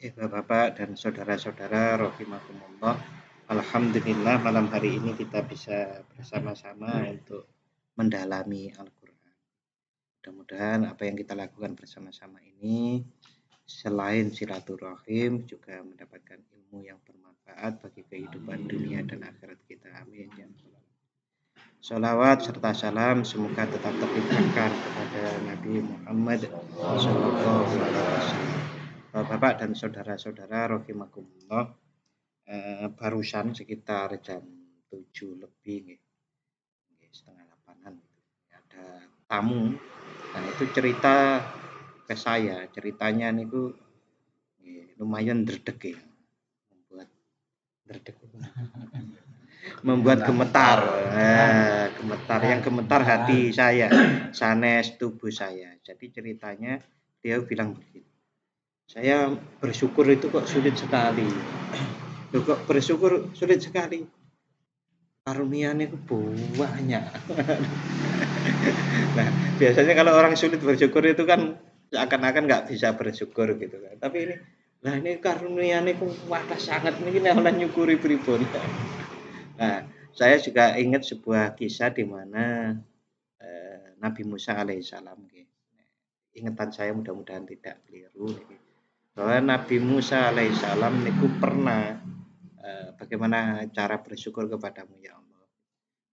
Bapak-bapak dan saudara-saudara rahimakumullah. Alhamdulillah malam hari ini kita bisa bersama-sama untuk mendalami Al-Qur'an. Mudah-mudahan apa yang kita lakukan bersama-sama ini selain silaturahim juga mendapatkan ilmu yang bermanfaat bagi kehidupan dunia dan akhirat kita. Amin ya rabbal alamin. Sholawat serta salam semoga tetap terlimpahkan kepada Nabi Muhammad Sallallahu Alaihi Wasallam. Bapak dan saudara-saudara rahimakumullah, barusan sekitar jam 7 lebih setengah 8-an ada tamu. Nah itu cerita ke saya, ceritanya niku lumayan dredeg ya. Membuat gemetar. Gemetar yang gemetar hati saya, sanes tubuh saya. Jadi ceritanya dia bilang begitu. Saya bersyukur itu kok sulit sekali. Loh, kok bersyukur sulit sekali? Karunia-Nya itu banyak. Nah, biasanya kalau orang sulit bersyukur itu kan seakan-akan nggak bisa bersyukur gitu kan. Tapi ini, nah ini karunia-Nya itu sangat mungkin oleh nyukuri pripun. Nah, saya juga ingat sebuah kisah di mana Nabi Musa alaihissalam. Ingatan saya mudah-mudahan tidak keliru. Bahwa Nabi Musa alaihissalam niku pernah bagaimana cara bersyukur kepadamu ya Allah.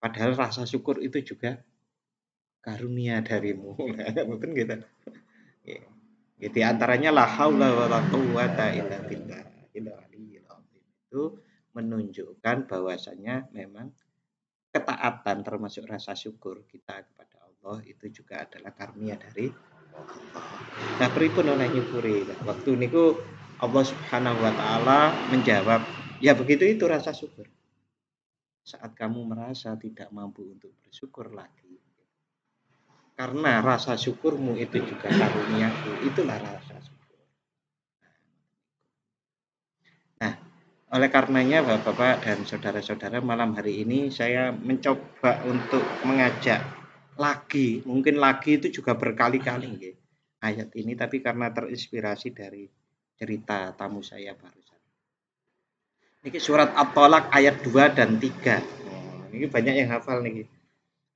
Padahal rasa syukur itu juga karunia darimu. Mungkin gitu. Di antaranya la haula wala quwata illa billah. Itu menunjukkan bahwasanya memang ketaatan termasuk rasa syukur kita kepada Allah itu juga adalah karunia dari Allah. Nah, pripun oleh nyukuri. Waktu niku Allah Subhanahu wa taala menjawab, ya begitu itu rasa syukur. Saat kamu merasa tidak mampu untuk bersyukur lagi, karena rasa syukurmu itu juga karuniaku, itulah rasa syukur. Nah, oleh karenanya Bapak-bapak dan saudara-saudara, malam hari ini saya mencoba untuk mengajak lagi, mungkin lagi itu juga berkali-kali ayat ini, tapi karena terinspirasi dari cerita tamu saya barusan. Ini surat At-Tolak ayat 2 dan 3. Ini banyak yang hafal nih.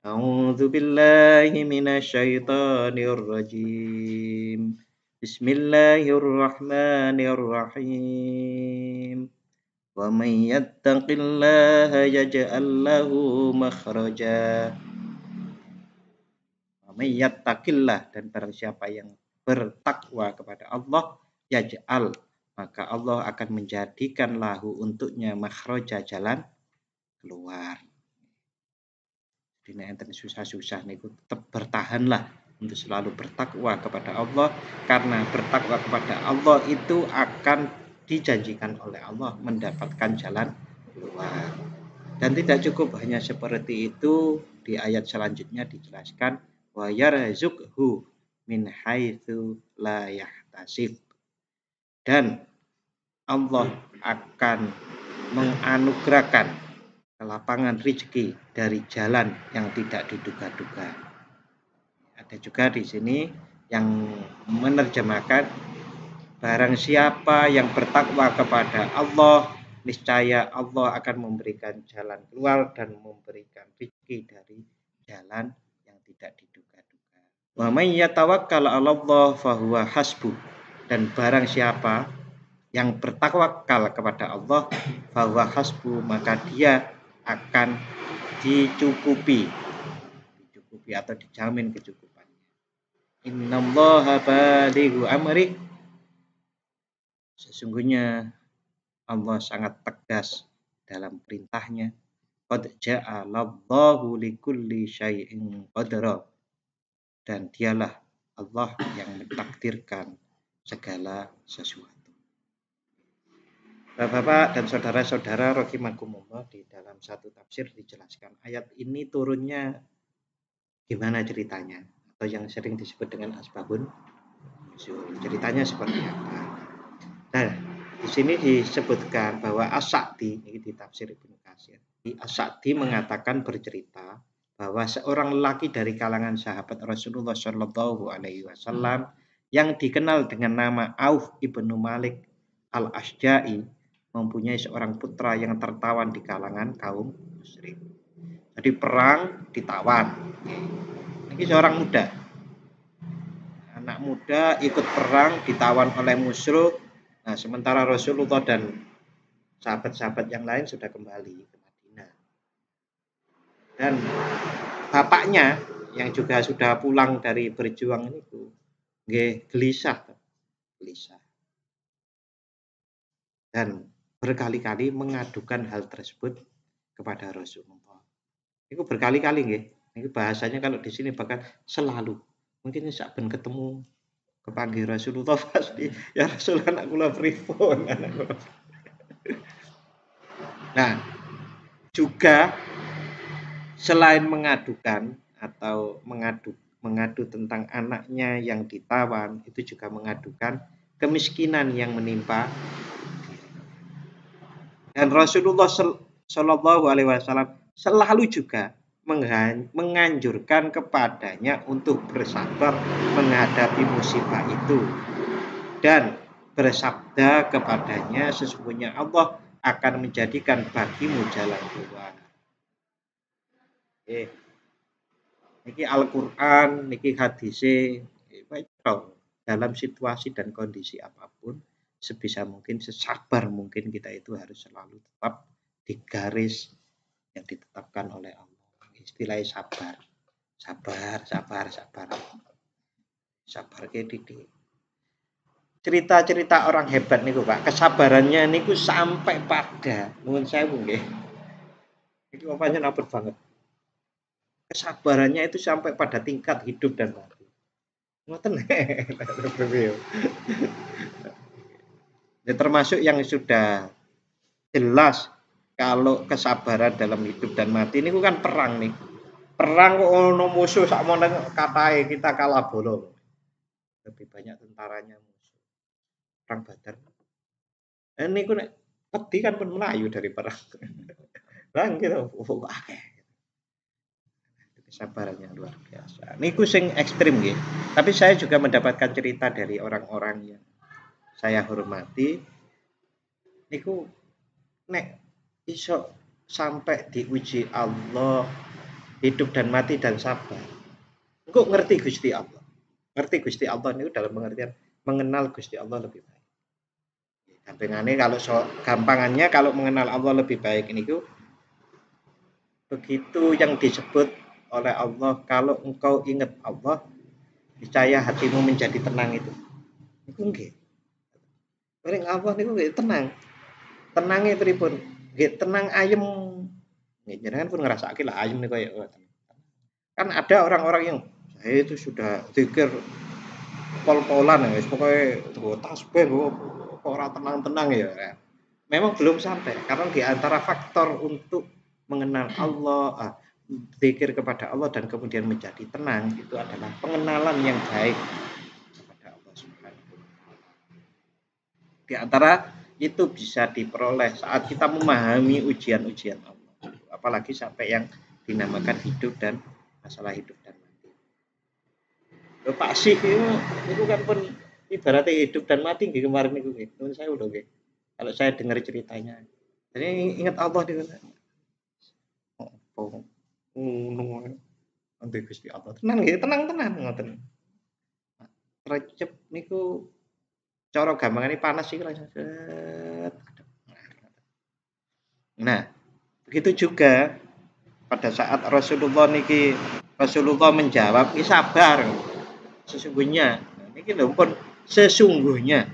A'udzu billahi minasyaitonir rajim. Bismillahirrahmanirrahim. Wa may yattaqillaha yaj'al lahu makhraja. Wa may yattaqillah, dan barang siapa yang bertakwa kepada Allah, yaj'al, maka Allah akan menjadikan lahu untuknya makhraja, jalan keluar. Dina enten susah-susah niku tetap bertahanlah untuk selalu bertakwa kepada Allah, karena bertakwa kepada Allah itu akan dijanjikan oleh Allah mendapatkan jalan keluar. Dan tidak cukup hanya seperti itu, di ayat selanjutnya dijelaskan wa yarzuqhu min haitsu la yahtasib, dan Allah akan menganugerahkan lapangan rezeki dari jalan yang tidak diduga-duga. Ada juga di sini yang menerjemahkan barang siapa yang bertakwa kepada Allah, niscaya Allah akan memberikan jalan keluar dan memberikan rezeki dari jalan yang tidak diduga-duga. Wa may yatawakkal 'alallah fahuwa hasbuh, dan barang siapa yang bertawakal kepada Allah, fahuwa hasbuh, maka dia akan dicukupi atau dijamin kecukupannya. Innallaha balighu amri, sesungguhnya Allah sangat tegas dalam perintahnya. Qad ja'alallahu likulli syai'in qadra, dan dialah Allah yang mentakdirkan segala sesuatu. Bapak-bapak dan saudara-saudara rahimakumullah, di dalam satu tafsir dijelaskan ayat ini turunnya gimana ceritanya, atau yang sering disebut dengan asbabun nuzul. Ceritanya seperti apa? Nah, di sini disebutkan bahwa As-Sa'di, ini di tafsir Ibnu Katsir, As-Sa'di mengatakan, bercerita bahwa seorang lelaki dari kalangan sahabat Rasulullah Shallallahu Alaihi Wasallam yang dikenal dengan nama Auf ibnu Malik Al-Asja'i mempunyai seorang putra yang tertawan di kalangan kaum musyrik. Jadi perang ditawan. Ini seorang muda. Anak muda ikut perang ditawan oleh musuh. Nah, sementara Rasulullah dan sahabat-sahabat yang lain sudah kembali ke Madinah. Dan bapaknya yang juga sudah pulang dari berjuang itu gelisah. Dan berkali-kali mengadukan hal tersebut kepada Rasulullah. Itu berkali-kali nggih. Ini bahasanya kalau di sini bahkan selalu. Mungkin saben ketemu kepanggil Rasulullah pasti ya Rasul anak kula pripun. Nah, juga selain mengadukan atau mengadu tentang anaknya yang ditawan, itu juga mengadukan kemiskinan yang menimpa. Dan Rasulullah Shallallahu Alaihi Wasallam selalu juga menganjurkan kepadanya untuk bersabar menghadapi musibah itu dan bersabda kepadanya, sesungguhnya Allah akan menjadikan bagimu jalan keluar. Niki Al-Quran, niki hadise, dalam situasi dan kondisi apapun, sebisa mungkin, sesabar mungkin kita itu harus selalu tetap di garis yang ditetapkan oleh Allah. Istilahnya sabar. Sabar kayak didik. Cerita-cerita orang hebat niku Pak, kesabarannya niku sampai pada nuwun sewu nggih. Iki pancen abot banget. Kesabarannya itu sampai pada tingkat hidup dan mati. Ngoten. Ya, termasuk yang sudah jelas kalau kesabaran dalam hidup dan mati ini kan perang nih. Perang kok ono musuh sak mono katahe kita kalah bolo. Lebih banyak tentaranya musuh. Perang Badar. Ini ku nek wedi kan pun melayu dari perang. Lah gitu, akeh. Kesabaran yang luar biasa. Niku sing ekstrim nggih. Tapi saya juga mendapatkan cerita dari orang-orang yang saya hormati. Niku nek iso sampai diuji Allah hidup dan mati dan sabar. Engko ngerti Gusti Allah. Ngerti Gusti Allah niku dalam pengertian mengenal Gusti Allah lebih baik. Gampangane gampangannya kalau mengenal Allah lebih baik niku begitu yang disebut oleh Allah, kalau engkau ingat Allah, niscaya hatimu menjadi tenang itu. Niku nggih. Ning Allah niku nggih tenang. Tenange pripun? Nggih tenang ayem. Nggih jenengan pun ngrasake lah ayem niku kaya kan ada orang-orang yang saya itu sudah zikir pol-polan ya, pokoknya nggo tasbih nggo ora tenang-tenang ya. Memang belum sampai karena di antara faktor untuk mengenal Allah, zikir kepada Allah dan kemudian menjadi tenang itu adalah pengenalan yang baik kepada Allah Subhanahu wa taala. Di antara itu bisa diperoleh saat kita memahami ujian-ujian Allah. Apalagi sampai yang dinamakan hidup dan masalah hidup dan mati. Pak Sih itu kan pun ibaratnya hidup dan mati nggih kemarin niku nggih. Nuwun saya udah nggih. Kalau saya dengar ceritanya. Jadi ingat Allah di sana. Oh, nanti Gusti Allah. Tenang nggih, tenang ngoten. Recep niku cara gampangane panas iki langsung set. Nah, begitu juga pada saat Rasulullah menjawab, sabar. Sesungguhnya, niki lho pun sesungguhnya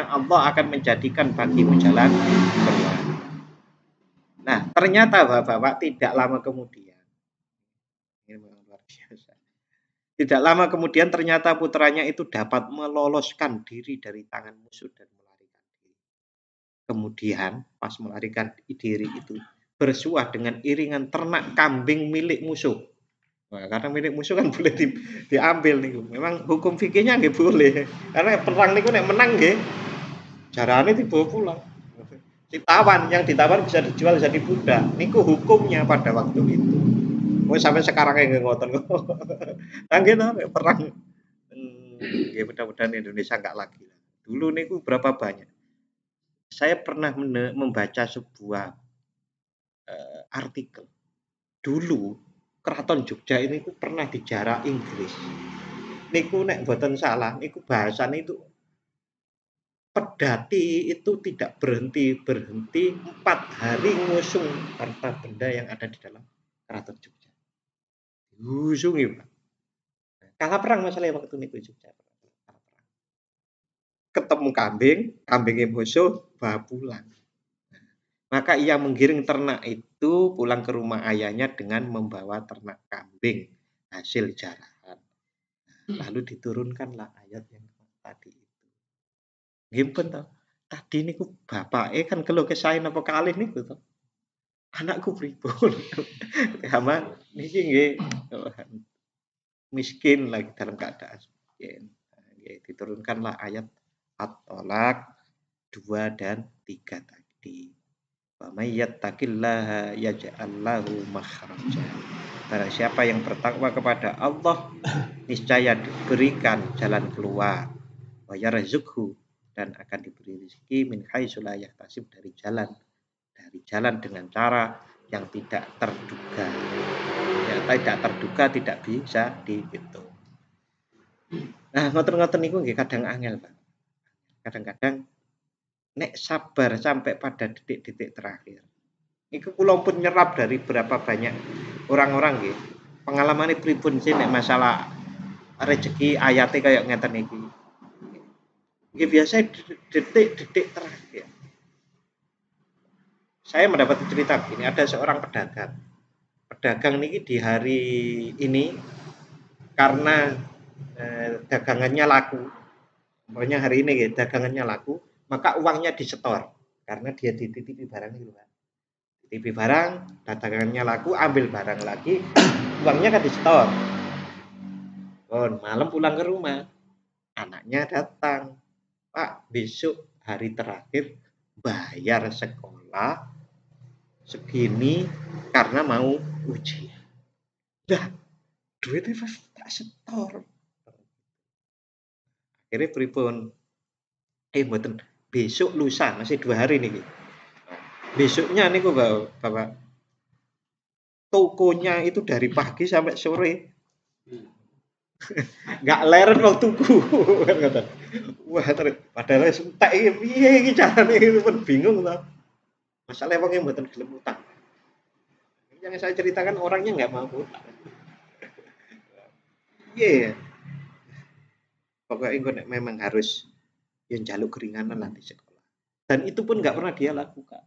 Allah akan menjadikan bagimu jalan keluar. Nah, ternyata Bapak tidak lama kemudian. Ini memang luar biasa. Tidak lama kemudian ternyata putranya itu dapat meloloskan diri dari tangan musuh dan melarikan diri. Kemudian pas melarikan diri itu bersuah dengan iringan ternak kambing milik musuh. Nah, karena milik musuh kan boleh diambil nih. Memang hukum fikihnya nggak boleh. Karena perang niku nek menang nggih jarane dibawa pulang. Ditawan, yang ditawan bisa dijual jadi budak. Niku hukumnya pada waktu itu. Sampai sekarang nggih ngoten kok. Nah gitu perang. Mudah-mudahan Indonesia enggak lagi. Dulu niku berapa banyak. Saya pernah membaca sebuah artikel. Dulu Keraton Jogja ini ku pernah dijarah Inggris. Niku nek mboten salah, niku bahasane itu pedati itu tidak berhenti 4 hari ngusung harta benda yang ada di dalam Keraton Jogja. Diusungi, Pak. Kalah perang masalahnya waktu niku Jogja. Ketemu kambing, kambingnya musuh, bawa pulang. Maka ia menggiring ternak itu pulang ke rumah ayahnya dengan membawa ternak kambing hasil jarahan. Lalu diturunkanlah ayat yang tadi itu. Gimpun toh. Tadi niku bapake kan kelo kesaen apa kalih niku toh. Anakku pripun? Sama niki nggih miskin lagi dalam keadaan miskin. Diturunkanlah ayat At-Tolak 2 dan 3 tadi. Wa may yattaqillaha yaj'al lahu makhraja. Barang siapa yang bertakwa kepada Allah, niscaya diberikan jalan keluar. Wa yarzuqhu, dan akan diberi rezeki min haitsu la yahtasib, dari jalan dengan cara yang tidak terduga. Ya, tidak terduga, tidak bisa dihitung. Nah, ngoten-ngoten niku nggih kadang angel, Pak. Kadang-kadang nek sabar sampai pada detik-detik terakhir. Iku kula pun nyerap dari berapa banyak orang-orang nggih. Pengalamane pripun sih nek masalah rezeki ayate kayak ngeten iki. Nggih biasa detik-detik terakhir. Saya mendapat cerita begini, ada seorang pedagang. Pedagang niki di hari ini karena dagangannya laku. Pokoknya hari ini gitu, dagangannya laku, maka uangnya disetor karena dia dititipi barang itu, Pak. Titipi barang, dagangannya laku, ambil barang lagi, uangnya kan disetor. Malam pulang ke rumah, anaknya datang, Pak, besok hari terakhir bayar sekolah segini karena mau ujian. Dah, duitnya tak setor. Akhirnya pripun? Mboten, besok lusa masih 2 hari nih. Besoknya nih kok Bapak, tokonya itu dari pagi sampai sore. Nggak leren waktu tuku. Wah, padahal sentek iki piye iki carane iki pun bingung toh. Masalahnya wong mboten gelem utang. Yang saya ceritakan orangnya nggak mau utang. Iya. Pokoknya memang harus yang jaluk keringanan nanti sekolah. Dan itu pun nggak pernah dia lakukan.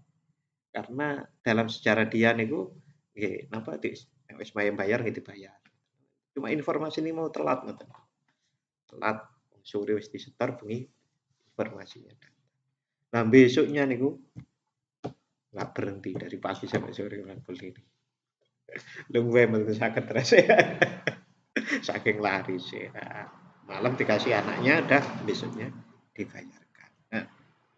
Karena dalam sejarah dia niku nggih napa wis bayar gitu bayar. Cuma informasi ini mau telat ngoten. Telat sore wis disetor bengi informasinya. Nah besoknya niku nggak berhenti dari pagi sampai sore ngangkul ini. Luwe mboten saged terus ya. Saking laris ya. Malam dikasih anaknya udah besoknya dibayarkan. Nah,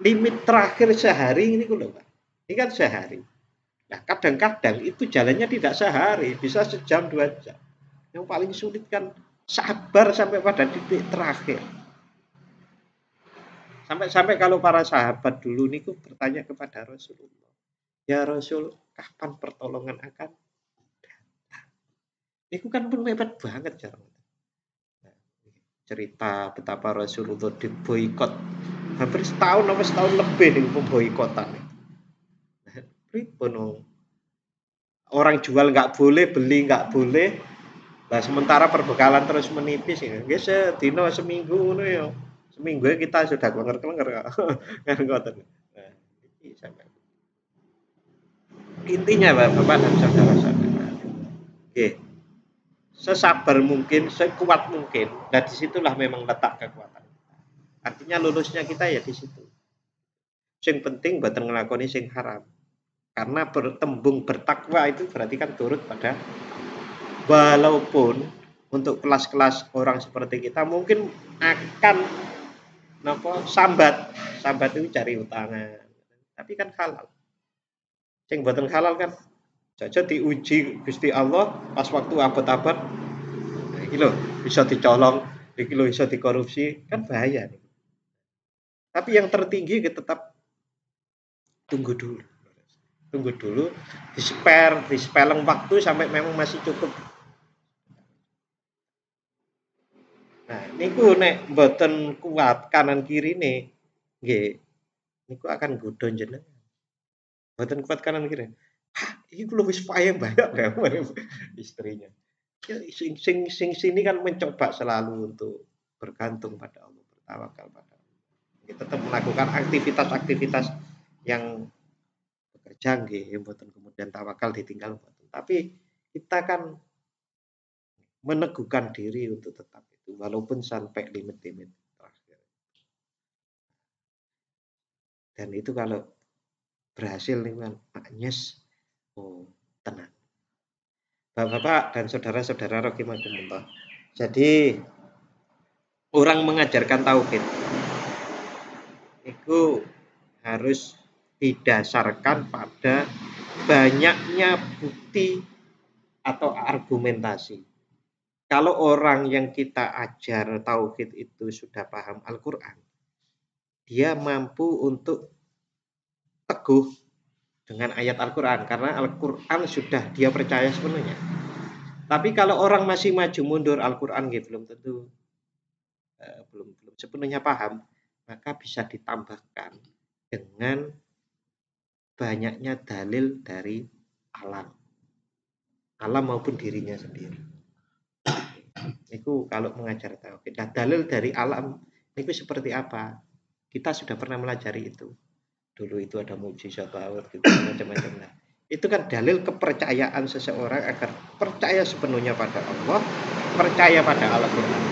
limit terakhir sehari ini lho, Pak. Ini kan sehari. Nah, kadang-kadang itu jalannya tidak sehari, bisa sejam 2 jam. Yang paling sulit kan sabar sampai pada titik terakhir. Sampai-sampai kalau para sahabat dulu niku bertanya kepada Rasulullah, "Ya Rasul, kapan pertolongan akan datang?" Niku kan pun hebat banget cara. Nah, cerita betapa Rasulullah diboikot hampir setahun lebih nih pemboikotan. Pripun orang jual nggak boleh, beli nggak boleh. Nah, sementara perbekalan terus menipis ya. Nggih sedina seminggu ngono ya. Seminggu kita sudah klenger-klenger kok. Kan ngoten. Nah, iki sampai. Intinya Bapak dan saudara-saudara. Nggih. Sesabar mungkin, sekuat mungkin. Nah, disitulah memang letak kekuatan. Artinya lulusnya kita ya di situ. Sing penting mboten nglakoni sing haram. Karena bertembung bertakwa itu berarti kan turut pada, walaupun untuk kelas-kelas orang seperti kita mungkin akan sambat itu cari utangan, tapi kan halal. Sing boten halal kan jaja diuji Gusti Allah pas waktu abad-abad, iki lho bisa dicolong, iki lho bisa dikorupsi, kan bahaya nih. Tapi yang tertinggi tetap tunggu dulu. Tunggu dulu, dispeleng waktu sampai memang masih cukup. Nah, niku nek mboten kuat kanan kiri nih, nggih, niku akan godho jenengan. Mboten kuat kanan kiri. Hah, iki kulo wis payah banyak ya istrinya. Ya, sing sini kan mencoba selalu untuk bergantung pada Allah, bertawakal pada Allah. Kita tetap melakukan aktivitas-aktivitas yang bekerja nggih, mboten kemudian tawakal ditinggal mboten. Tapi kita kan meneguhkan diri untuk tetap itu walaupun sampai limit-limit terakhir. Dan itu kalau berhasil nih kan maknyes, oh tenang. Bapak-bapak dan saudara-saudara rahimakumullah. Jadi orang mengajarkan tauhid itu harus didasarkan pada banyaknya bukti atau argumentasi. Kalau orang yang kita ajar tauhid itu sudah paham Al-Quran, dia mampu untuk teguh dengan ayat Al-Quran karena Al-Quran sudah dia percaya sepenuhnya. Tapi kalau orang masih maju mundur Al-Quran belum tentu belum sepenuhnya paham, maka bisa ditambahkan dengan banyaknya dalil dari alam maupun dirinya sendiri. Itu kalau mengajar tauhid. Nah, dalil dari alam itu seperti apa? Kita sudah pernah melajari itu. Dulu itu ada mujizat laut gitu, macam-macam. Nah, itu kan dalil kepercayaan seseorang agar percaya sepenuhnya pada Allah, percaya pada Al-Quran.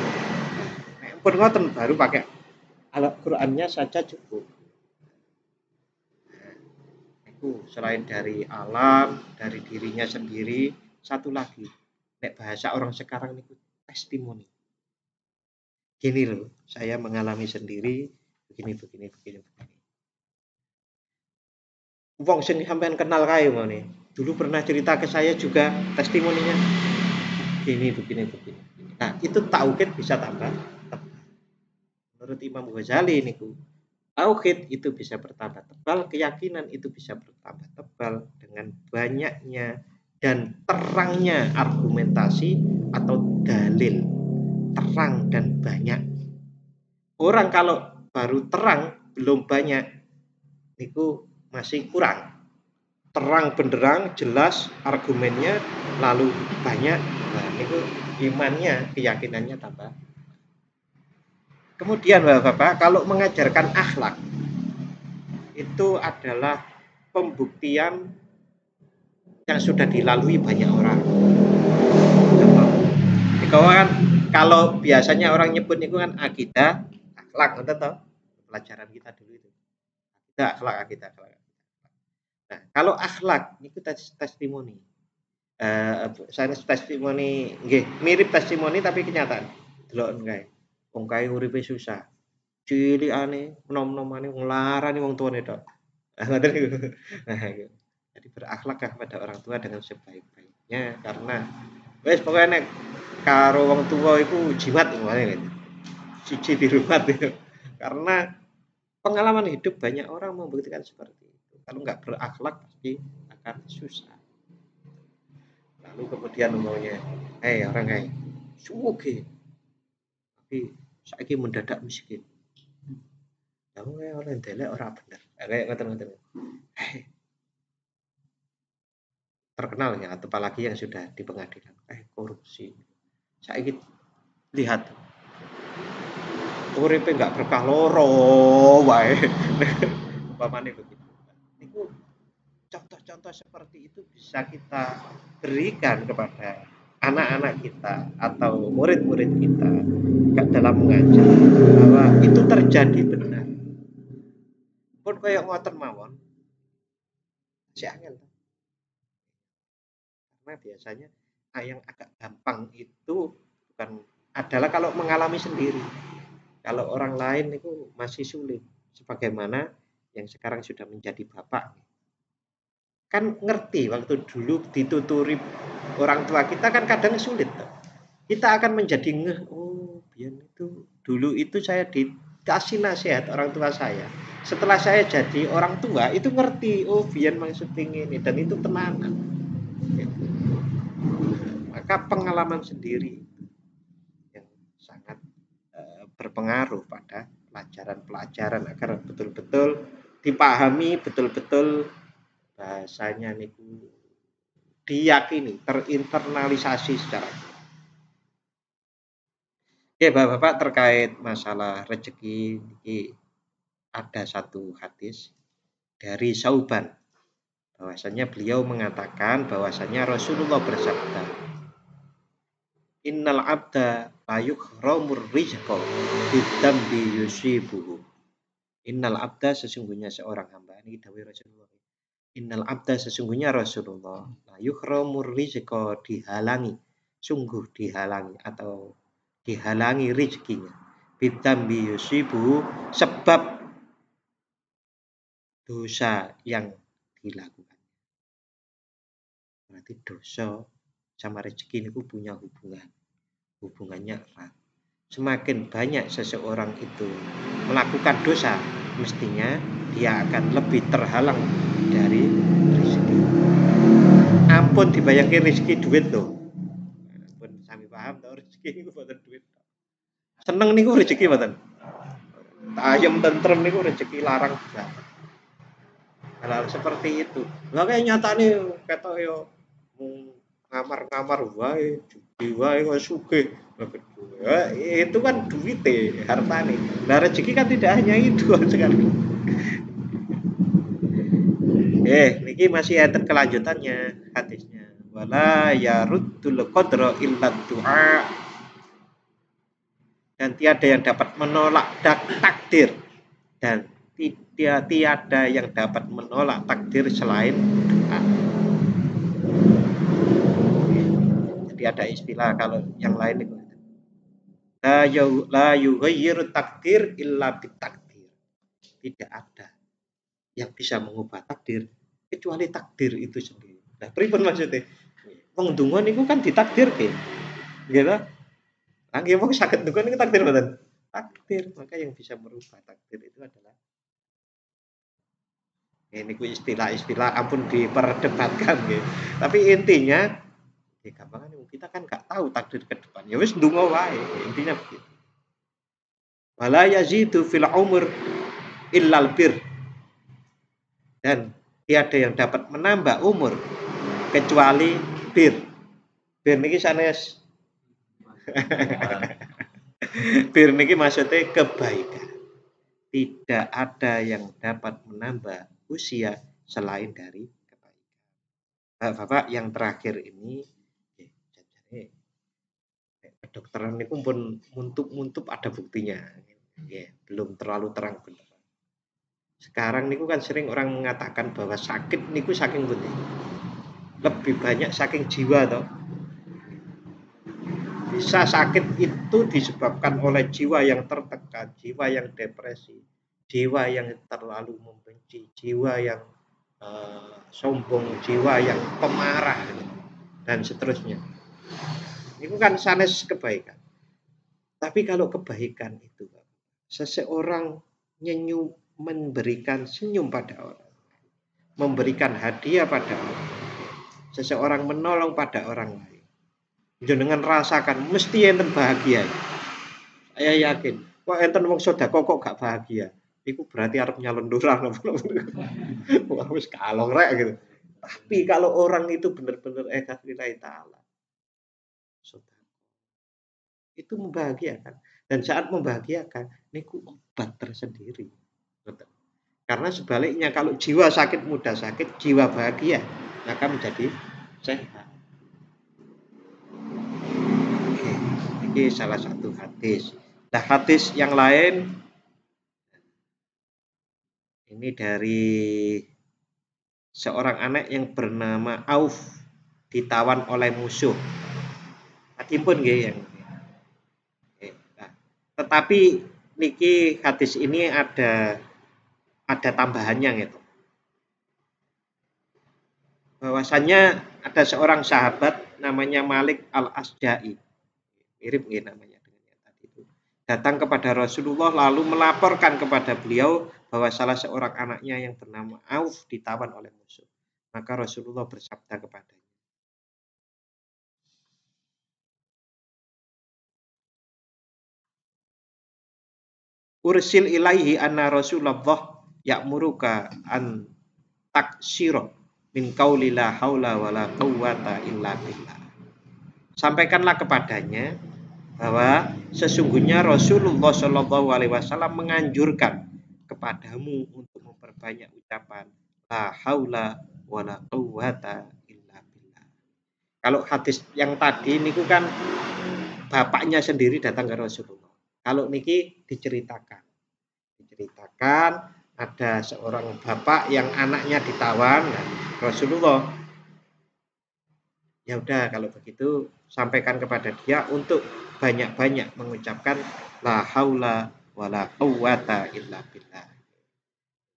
Pun ngoten baru pakai Al-Qurannya saja cukup. Itu selain dari alam, dari dirinya sendiri, satu lagi, nek bahasa orang sekarang itu testimoni. Gini loh, saya mengalami sendiri begini. Wong sing sampean kenal kae ngene. Dulu pernah cerita ke saya juga testimoninya. Begini. Nah, itu tauhid bisa tambah. Menurut Imam Ghazali niku, tauhid itu bisa bertambah tebal, keyakinan itu bisa bertambah tebal dengan banyaknya dan terangnya argumentasi atau dalil. Terang dan banyak. Orang kalau baru terang belum banyak niku masih kurang. Terang benderang, jelas argumennya, lalu banyak, nah itu imannya, keyakinannya tambah. Kemudian Bapak-bapak, kalau mengajarkan akhlak itu adalah pembuktian yang sudah dilalui banyak orang. Kan kalau biasanya orang nyebut itu kan akidah, akhlak, betul? Pelajaran kita dulu itu. Akidah, akhlak. Nah, kalau akhlak itu testimoni. Saya testimoni nggih, mirip testimoni tapi kenyataan. Delok kae. Wong kae uripe susah. Cilikane, nom-nomane nglarani wong tuane tok. Ngoten niku. Nah, iku. Jadi berakhlaklah kepada orang tua dengan sebaik-baiknya karena wis pokoke nek karo wong tua iku jimat ngene. Siji dirumat itu. Karena pengalaman hidup banyak orang membuktikan seperti itu. Kalau nggak berakhlak pasti akan susah. Lalu kemudian umumnya, orang kayak sugih, tapi saiki mendadak miskin. Kamu kayak orang delek orang bener. Kayak ngoten-ngoten. Terkenal ya, atau apalagi yang sudah di pengadilan. Korupsi. Saiki lihat, uripe nggak berkah loro wae. Umpamane begitu. Itu contoh-contoh seperti itu bisa kita berikan kepada anak-anak kita atau murid-murid kita dalam mengajar bahwa itu terjadi benar. Pun kayak ngoten mawon si angel. Karena biasanya yang agak gampang itu bukan adalah kalau mengalami sendiri. Kalau orang lain itu masih sulit. Sebagaimana yang sekarang sudah menjadi bapak. Kan ngerti waktu dulu dituturi orang tua kita kan kadang sulit. Kita akan menjadi biar itu dulu itu saya dikasih nasihat orang tua saya. setelah saya jadi orang tua itu ngerti, oh biyen maksud ini dan itu tenanan. Maka pengalaman sendiri yang sangat berpengaruh pada pelajaran-pelajaran agar betul-betul dipahami, betul-betul bahasanya niku diyakini, terinternalisasi secara. Oke, Bapak-bapak, terkait masalah rezeki ini ada satu hadis dari Sauban bahwasanya beliau mengatakan bahwasanya Rasulullah bersabda, innal abda la yukhramur rizqa bidzambi yusibuhu. Innal abda sesungguhnya seorang hamba, ini dawuh Rasulullah. Innal abda sesungguhnya Rasulullah la yukhramur rizqa dihalangi, sungguh dihalangi atau dihalangi rezekinya bidzambi yusibuhu sebab dosa yang dilakukan. Berarti dosa sama rezeki itu punya hubungannya erat. Semakin banyak seseorang itu melakukan dosa, mestinya dia akan lebih terhalang dari rezeki. Ampun dibayangke rezeki duit loh. Ampun sami paham tau rezeki niku boten duit. Seneng niku rezeki boten. Ayem tentrem niku rezeki larang banget. Hal seperti itu. Lah kayak nyatane ketok yo ngamar-ngamar wae, judi wae kok sugih. Ya, itu kan duit hartane. Nah rezeki kan tidak hanya itu sekali. Niki masih ada kelanjutannya hadisnya. Wala yaruddul qadra illa du'a. Dan tiada yang dapat menolak takdir dan tiada yang dapat menolak takdir selain doa. Jadi ada istilah kalau yang lain itu la yughayyiru takdir illa bitakdir. Tidak ada yang bisa mengubah takdir kecuali takdir itu sendiri. Nah, pripun maksudnya? Wong donga niku kan ditakdirke. Nggih ta? Lah nggih wong saged donga niku takdir mboten? Takdir, maka yang bisa merubah takdir itu adalah ini ku istilah-istilah ampun diperdebatkan nggih. Tapi intinya ya gampangan kita kan nggak tahu takdir ke depan. Ya wis donga wae, intinya begitu. Wala yazidu fil umur illal bir. Dan tiada yang dapat menambah umur kecuali bir. Bir niki sanes bir niki maksudnya kebaikan. Tidak ada yang dapat menambah usia selain dari kebaikan. Bapak yang terakhir ini kedokteran niku pun muntup ada buktinya. Belum terlalu terang benerang. Sekarang niku kan sering orang mengatakan bahwa sakit niku saking pundi. Lebih banyak saking jiwa toh. Bisa sakit itu disebabkan oleh jiwa yang tertekan, jiwa yang depresi, jiwa yang terlalu membenci, jiwa yang sombong, jiwa yang pemarah dan seterusnya. Itu kan sanes kebaikan. Tapi kalau kebaikan itu seseorang memberikan senyum pada orang, memberikan hadiah pada orang, seseorang menolong pada orang lain, jenengan rasakan mesti enten bahagia. Saya yakin. Kok enten wong sedekah kok gak bahagia? Iku berarti arep nyalon lurah. Wah wis kalong rek gitu. Tapi kalau orang itu benar-benar ikhlas lillahi taala, itu membahagiakan. Dan saat membahagiakan, niku obat tersendiri. Karena sebaliknya kalau jiwa sakit mudah sakit, jiwa bahagia maka menjadi sehat. Ini salah satu hadis. Nah, hadis yang lain ini dari seorang anak yang bernama Auf ditawan oleh musuh. Adipun nggih yang. Nah, tetapi niki hadis ini ada tambahannya gitu. Bahwasannya ada seorang sahabat namanya Malik Al-Asja'i. Mirip nggih namanya dengan yang tadi itu. Datang kepada Rasulullah lalu melaporkan kepada beliau bahwa salah seorang anaknya yang bernama Auf ditawan oleh musuh. Maka Rasulullah bersabda kepadanya, "Ursil ilaihi anna Rasulullah ya'muruka an taksiro min qauli la haula wala quwwata illa billah." Sampaikanlah kepadanya bahwa sesungguhnya Rasulullah Shallallahu Alaihi Wasallam menganjurkan kepadamu untuk memperbanyak ucapan la haula wala quwwata illa billah. Kalau hadis yang tadi niku kan bapaknya sendiri datang ke Rasulullah. Kalau niki diceritakan ada seorang bapak yang anaknya ditawan, nah, Rasulullah, ya udah kalau begitu sampaikan kepada dia untuk banyak-banyak mengucapkan la haula wala quwwata illa billah.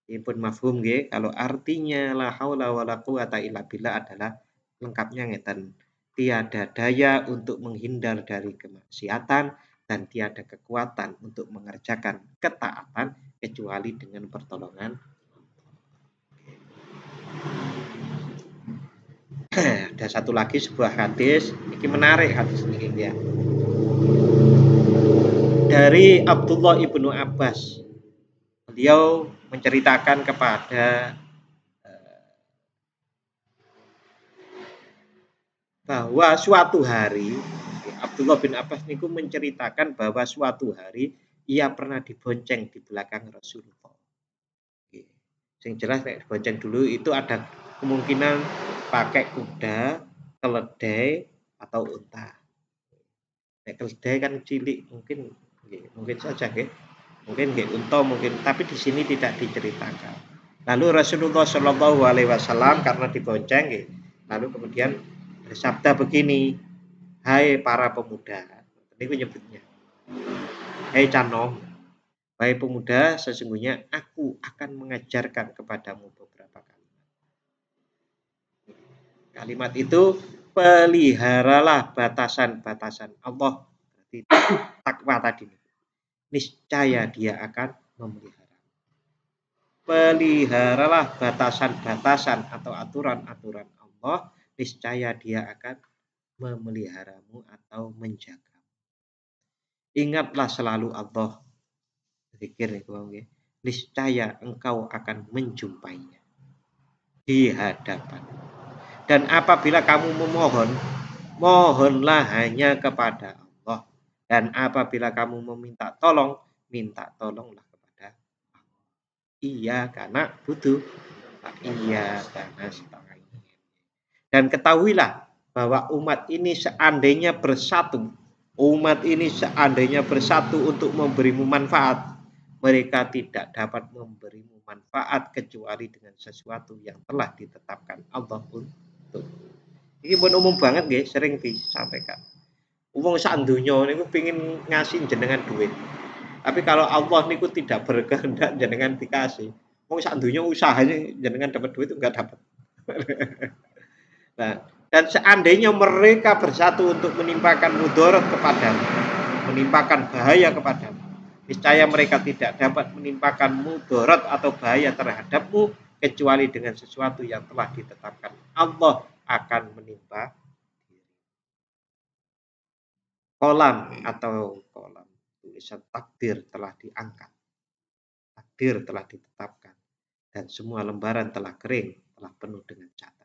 Ini pun mafhum nggih, kalau artinya la haula wala quwwata illa billah adalah lengkapnya ngeten. Tiada daya untuk menghindar dari kemaksiatan dan tiada kekuatan untuk mengerjakan ketaatan kecuali dengan pertolongan. Ada satu lagi sebuah hadis, ini menarik hadis ini ya. Dari Abdullah ibnu Abbas, beliau menceritakan kepada bahwa suatu hari Abdullah bin Abbas niku menceritakan bahwa suatu hari ia pernah dibonceng di belakang Rasulullah. Yang jelas dibonceng dulu itu ada kemungkinan pakai kuda, keledai atau unta. Keledai kan cilik mungkin saja mungkin unta mungkin, tapi di sini tidak diceritakan. Lalu Rasulullah Shallallahu Alaihi Wasallam karena dibonceng, lalu kemudian bersabda begini, hai para pemuda, ini menyebutnya, hai canom, hai pemuda, sesungguhnya aku akan mengajarkan kepadamu beberapa kalimat. Kalimat itu, peliharalah batasan-batasan Allah. Berarti takwa tadi, niscaya dia akan memelihara. Peliharalah batasan-batasan atau aturan-aturan Allah, niscaya dia akan memeliharamu atau menjaga. Ingatlah selalu Allah. Zikir nih, niscaya engkau akan menjumpainya di hadapan. Dan apabila kamu memohon, mohonlah hanya kepada Allah. Dan apabila kamu meminta tolong, minta tolonglah kepada Allah. Iya karena butuh, iya karena setengah. Dan ketahuilah bahwa umat ini seandainya bersatu untuk memberimu manfaat, mereka tidak dapat memberimu manfaat kecuali dengan sesuatu yang telah ditetapkan Allah untuk. Ini pun umum banget nggih, sering disampaikan. Wong sak donya niku pengin ngasih jenengan duit. Tapi kalau Allah niku tidak berkehendak jenengan dikasih. Wong sak donya usahanya jenengan dapat duit itu enggak dapat. Nah, dan seandainya mereka bersatu untuk menimpakan mudarat kepadamu, menimpakan bahaya kepadamu, niscaya mereka tidak dapat menimpakan mudarat atau bahaya terhadapmu kecuali dengan sesuatu yang telah ditetapkan Allah akan menimpa. Kolam tulisan takdir telah diangkat, takdir telah ditetapkan, dan semua lembaran telah kering, telah penuh dengan catatan.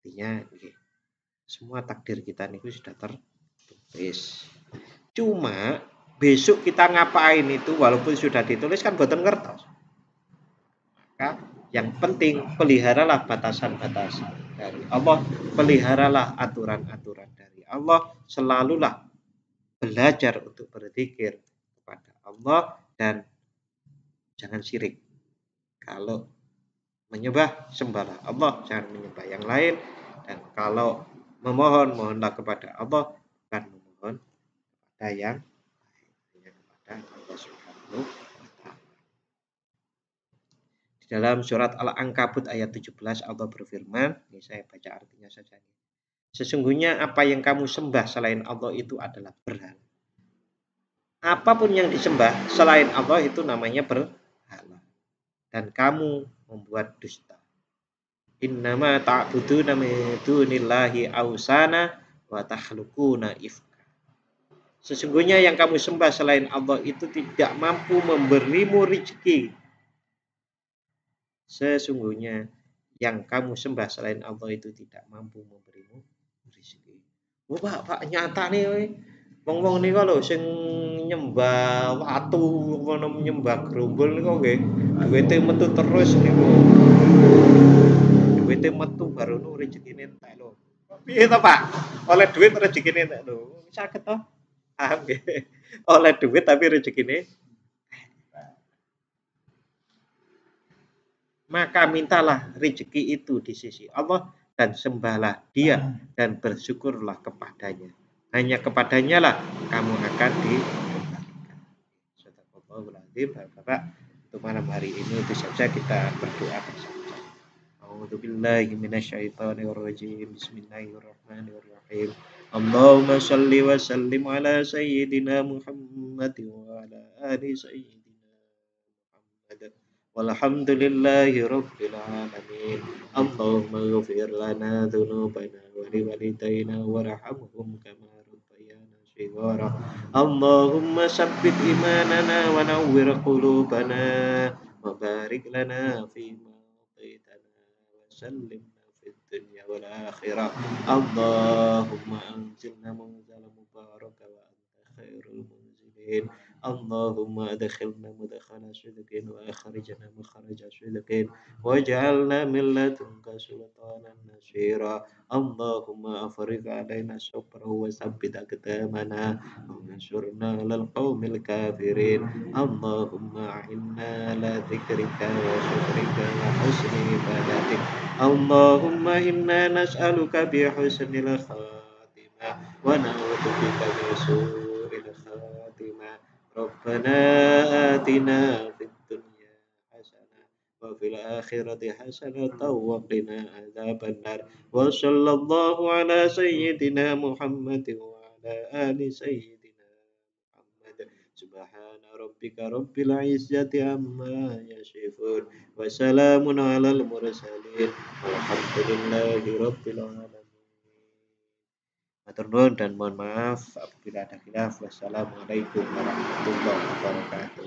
Artinya semua takdir kita ini sudah tertulis. Cuma besok kita ngapain itu walaupun sudah ditulis kan boten ngertos. Maka yang penting peliharalah batasan-batasan dari Allah, peliharalah aturan-aturan dari Allah, selalulah belajar untuk berzikir kepada Allah dan jangan syirik. Kalau menyembah, sembahlah Allah, jangan menyembah yang lain. Dan kalau memohon, mohonlah kepada Allah, bukan memohon kepada yang lain, kepada Allah Subhanahu wa Ta'ala. Di dalam surat Al-Ankabut ayat 17 Allah berfirman, ini saya baca artinya saja. Sesungguhnya apa yang kamu sembah selain Allah itu adalah berhala. Apapun yang disembah selain Allah itu namanya berhala. berhala dan kamu membuat dusta. Innama ta'buduna min dunillahi ausana wa takhluquna ifka. Sesungguhnya yang kamu sembah selain Allah itu tidak mampu memberimu rezeki. Sesungguhnya yang kamu sembah selain Allah itu tidak mampu memberimu rezeki. Oh, Pak nyata nih we. Wong-wong niku lho sing nyembah watu, ngono nyembah gerombol niku nggih duwite metu terus niku. Duwite metu baru nu rezekine entek lho. Piye to, Pak? Oleh duit rezekine entek lho. Saged to? Paham nggih. Oleh duit tapi rezekine maka mintalah rezeki itu di sisi Allah dan sembahlah Dia dan bersyukurlah kepadanya. Hanya kepadanya lah kamu akan dikembalikan. Sadaqallahul azim. Bapak, untuk malam hari ini itu saja kita berdoa bersama. A'udzubillahi minasyaitonirrajim. Bismillahirrahmanirrahim. Allahumma shalli wa sallim ala sayyidina Muhammad wa ala ali sayyidina Muhammad. Walhamdulillahi rabbil alamin. Allahumma ighfir lana dhunubana wa liwalidayna warhamhum kama rabbayana shighara. Allahumma sabbit imanana wa nawwir qulubana wa barik lana fima ataitana wa sallimna fid dunya wal akhirah. Allahumma anzilna munzalan mubaraka wa anta khairul munzilin. Allahumma adkhilna mudkhala sidqin wa akhrijna makhraja sidqin waj'alna min ladunka sultanan nasira. Allahumma afrigh alaina sabra wa tsabbit aqdamana wa ansurna 'alal qaumil kafirin. Allahumma a'inna ala dzikrika wa syukrika wa husni ibadatik. Allahumma inna nas'aluka bi husnil khatimah wa na'udzubika min su'il khatimah. Rabbana atina fid dunya hasanah wa fil akhirati hasanah wa qina adzabannar. Wa sallallahu ala sayyidina Muhammad wa ala ali sayyidina Muhammad. Subhana rabbika rabbil izzati amma yasifun wa salamun alal mursalin walhamdulillahi rabbil alamin. Matur nuwun dan mohon maaf apabila ada khilaf. Wassalamualaikum warahmatullahi wabarakatuh.